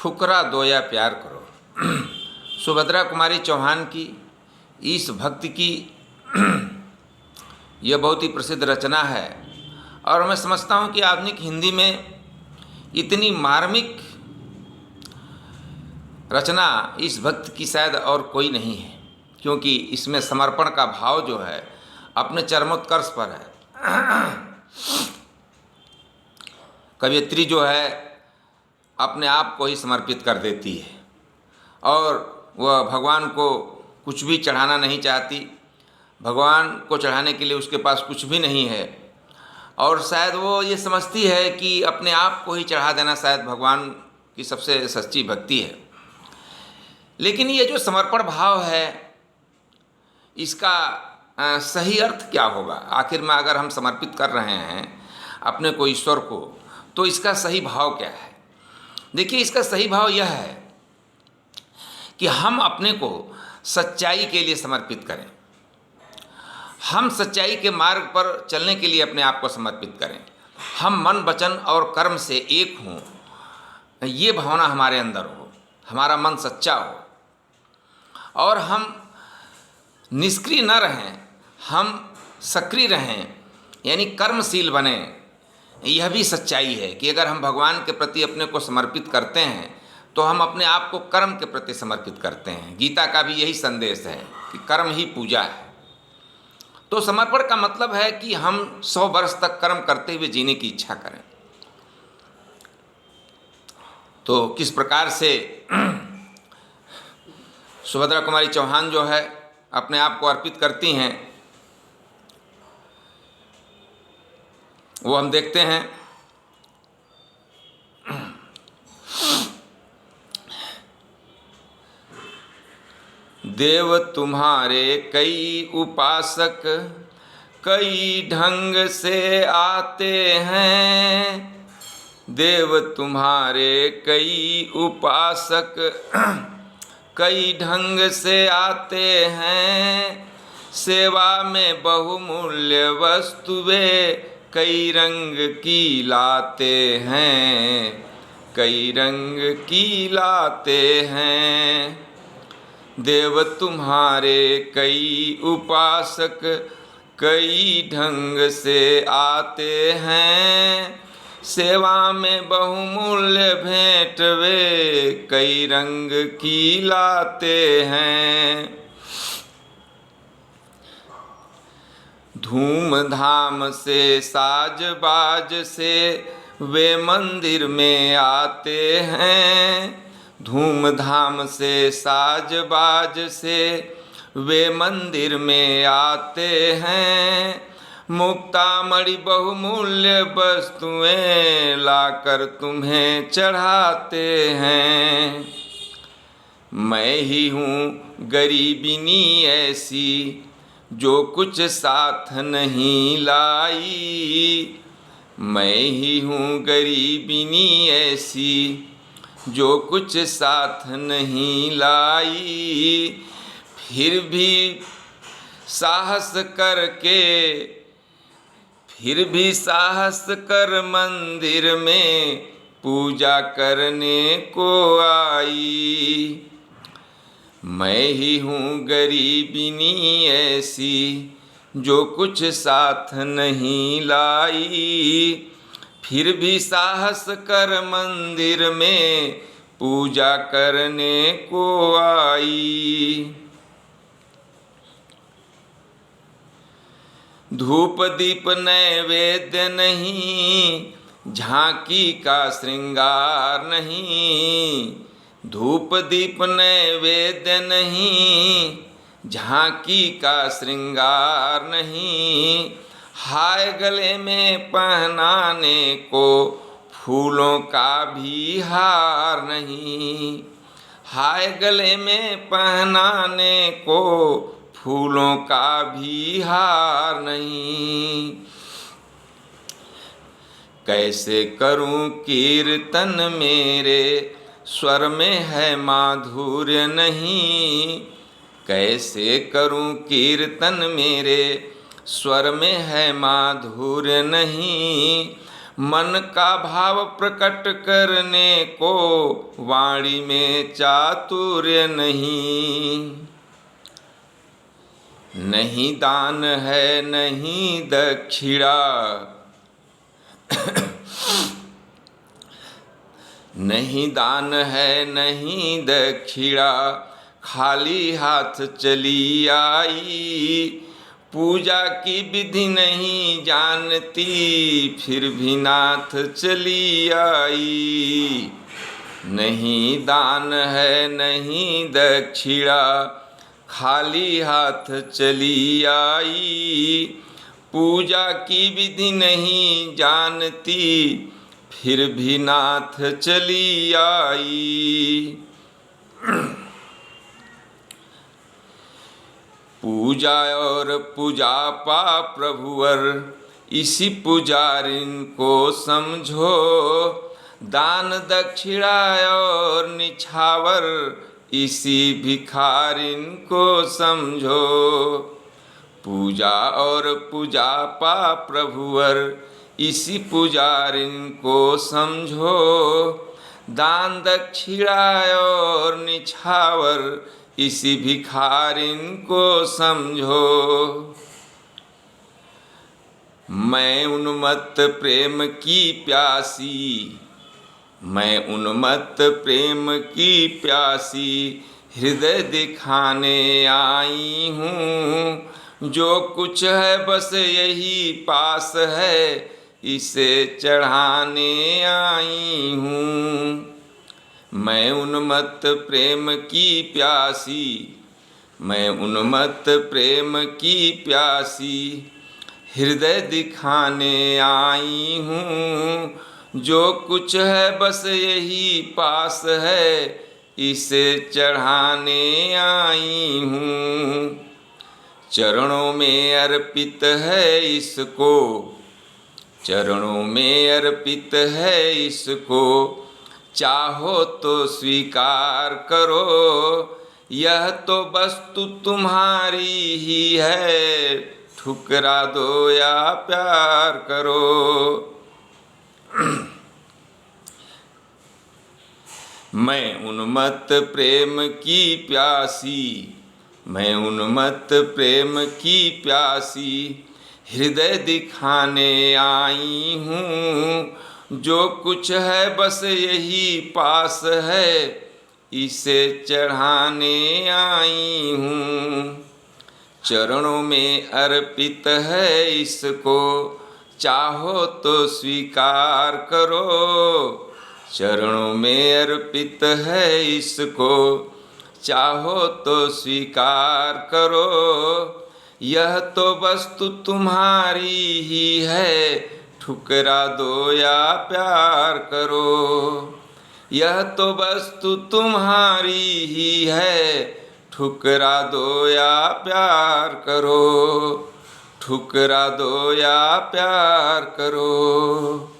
ठुकरा दो या प्यार करो। सुभद्रा कुमारी चौहान की इस भक्ति की यह बहुत ही प्रसिद्ध रचना है और मैं समझता हूँ कि आधुनिक हिंदी में इतनी मार्मिक रचना इस भक्त की शायद और कोई नहीं है, क्योंकि इसमें समर्पण का भाव जो है अपने चरमोत्कर्ष पर है। कवयित्री जो है अपने आप को ही समर्पित कर देती है और वह भगवान को कुछ भी चढ़ाना नहीं चाहती। भगवान को चढ़ाने के लिए उसके पास कुछ भी नहीं है और शायद वो ये समझती है कि अपने आप को ही चढ़ा देना शायद भगवान की सबसे सच्ची भक्ति है। लेकिन ये जो समर्पण भाव है इसका सही अर्थ क्या होगा? आखिर में अगर हम समर्पित कर रहे हैं अपने को ईश्वर को, तो इसका सही भाव क्या है? देखिए, इसका सही भाव यह है कि हम अपने को सच्चाई के लिए समर्पित करें। हम सच्चाई के मार्ग पर चलने के लिए अपने आप को समर्पित करें। हम मन, वचन और कर्म से एक हों, ये भावना हमारे अंदर हो, हमारा मन सच्चा हो और हम निष्क्रिय न रहें, हम सक्रिय रहें, यानी कर्मशील बने। यह भी सच्चाई है कि अगर हम भगवान के प्रति अपने को समर्पित करते हैं तो हम अपने आप को कर्म के प्रति समर्पित करते हैं। गीता का भी यही संदेश है कि कर्म ही पूजा है। तो समर्पण का मतलब है कि हम 100 वर्ष तक कर्म करते हुए जीने की इच्छा करें। तो किस प्रकार से सुभद्रा कुमारी चौहान जो है अपने आप को अर्पित करती हैं, वो हम देखते हैं। देव तुम्हारे कई उपासक कई ढंग से आते हैं। देव तुम्हारे कई उपासक कई ढंग से आते हैं। सेवा में बहुमूल्य वस्तुएं कई रंग की लाते हैं, कई रंग की लाते हैं। देव तुम्हारे कई उपासक कई ढंग से आते हैं। सेवा में बहुमूल्य भेंट वे कई रंग की लाते हैं। धूमधाम से साज बाज से वे मंदिर में आते हैं। धूमधाम से साज बाज से वे मंदिर में आते हैं। मुक्तामणि बहुमूल्य वस्तुएं लाकर तुम्हें चढ़ाते हैं। मैं ही हूँ गरीबिनी ऐसी जो कुछ साथ नहीं लाई। मैं ही हूँ गरीबिनी ऐसी जो कुछ साथ नहीं लाई। फिर भी साहस कर मंदिर में पूजा करने को आई। मैं ही हूँ गरीबिनी ऐसी जो कुछ साथ नहीं लाई। फिर भी साहस कर मंदिर में पूजा करने को आई। धूप दीप नैवेद्य नहीं, झांकी का श्रृंगार नहीं। धूप दीप नैवेद्य नहीं, झांकी का श्रृंगार नहीं। हाय गले में पहनाने को फूलों का भी हार नहीं। हाय गले में पहनाने को फूलों का भी हार नहीं। कैसे करूं कीर्तन मेरे स्वर में है माधुर्य नहीं। कैसे करूं कीर्तन मेरे स्वर में है माधुर्य नहीं। मन का भाव प्रकट करने को वाणी में चातुर्य नहीं। नहीं दान है नहीं दक्षिणा, नहीं दान है नहीं दक्षिणा, खाली हाथ चली आई। पूजा की विधि नहीं जानती, फिर भी नाथ चली आई। नहीं दान है नहीं दक्षिणा, खाली हाथ चली आई। पूजा की विधि नहीं जानती, फिर भी नाथ चली आई। पूजा और पूजा पा प्रभुवर, इसी पुजारिन को समझो। दान दक्षिणा और निछावर, इसी भिखारिन को समझो। पूजा और पूजा पा प्रभुवर, इसी पुजारिन को समझो। दान दक्षिणा और निछावर, इसी भिखारिन को समझो। मैं उन्मत्त प्रेम की प्यासी, मैं उन्मत्त प्रेम की प्यासी, हृदय दिखाने आई हूँ। जो कुछ है बस यही पास है, इसे चढ़ाने आई हूँ। मैं उन्मत्त प्रेम की प्यासी, मैं उन्मत्त प्रेम की प्यासी, हृदय दिखाने आई हूँ। जो कुछ है बस यही पास है, इसे चढ़ाने आई हूँ। चरणों में अर्पित है इसको, चरणों में अर्पित है इसको। चाहो तो स्वीकार करो, यह तो वस्तु तुम्हारी ही है। ठुकरा दो या प्यार करो। मैं उन्मत्त प्रेम की प्यासी, मैं उन्मत्त प्रेम की प्यासी, हृदय दिखाने आई हूँ। जो कुछ है बस यही पास है, इसे चढ़ाने आई हूँ। चरणों में अर्पित है इसको, चाहो तो स्वीकार करो। चरणों में अर्पित है इसको, चाहो तो स्वीकार करो। यह तो वस्तु तुम्हारी ही है, ठुकरा दो या प्यार करो। यह तो वस्तु तुम्हारी ही है, ठुकरा दो या प्यार करो। ठुकरा दो या प्यार करो।